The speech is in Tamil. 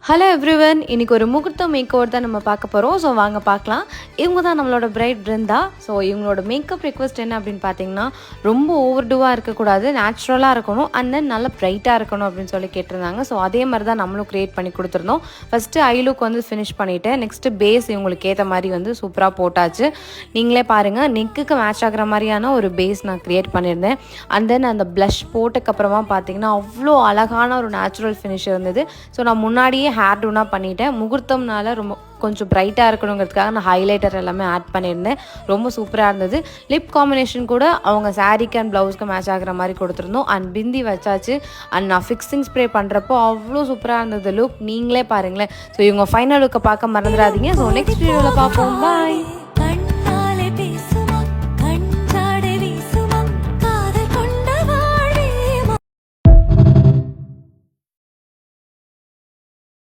ஹலோ எவ்ரிவன், இன்றைக்கி ஒரு முகூர்த்த மேக் ஓவர் தான் நம்ம பார்க்க போகிறோம். ஸோ வாங்க பார்க்கலாம். இவங்க தான் நம்மளோட பிரைட் பிருந்தா. ஸோ இவங்களோட மேக்கப் ரிக்வெஸ்ட் என்ன அப்படின்னு பார்த்தீங்கன்னா, ரொம்ப ஓவர்டூவாக இருக்கக்கூடாது, நேச்சுரலாக இருக்கணும், அண்ட் தென் நல்லா ப்ரைட்டாக இருக்கணும் அப்படின்னு சொல்லி கேட்டிருந்தாங்க. ஸோ அதே மாதிரி தான் நம்மளும் க்ரியேட் பண்ணி கொடுத்துருந்தோம். ஃபஸ்ட்டு ஐ லுக் வந்து ஃபினிஷ் பண்ணிவிட்டேன். நெக்ஸ்ட்டு பேஸ் இவங்களுக்கு ஏற்ற மாதிரி வந்து சூப்பராக போட்டாச்சு. நீங்களே பாருங்கள், நெக்குக்கு மேட்ச் ஆகிற மாதிரியான ஒரு பேஸ் நான் க்ரியேட் பண்ணியிருந்தேன். அண்ட் தென் அந்த ப்ளஷ் போட்டதுக்கப்புறமா பார்த்தீங்கன்னா அவ்வளோ அழகான ஒரு நேச்சுரல் ஃபினிஷ் இருந்தது. ஸோ நான் முன்னாடியே ஹேர் டூனாக பண்ணிட்டேன். முகூர்த்தம்னால ரொம்ப கொஞ்சம் ப்ரைட்டாக இருக்கணுங்கிறதுக்காக நான் ஹைலைட்டர் எல்லாமே ஆட் பண்ணியிருந்தேன். ரொம்ப சூப்பராக இருந்தது. லிப் காம்பினேஷன் கூட அவங்க சாரீக்கு அண்ட் ப்ளவுஸ்க்கு மேட்ச் ஆகிற மாதிரி கொடுத்துருந்தோம். அண்ட் பிந்தி வச்சாச்சு. அண்ட் நான் ஃபிக்ஸிங் ஸ்ப்ரே பண்ணுறப்போ அவ்வளோ சூப்பராக இருந்தது லுக். நீங்களே பாருங்களேன். ஸோ இவங்க ஃபைனல் லுக்கை பார்க்க மறந்துடாதீங்க. ஸோ நெக்ஸ்ட் வீடியோவில் பார்ப்போம். பாய்.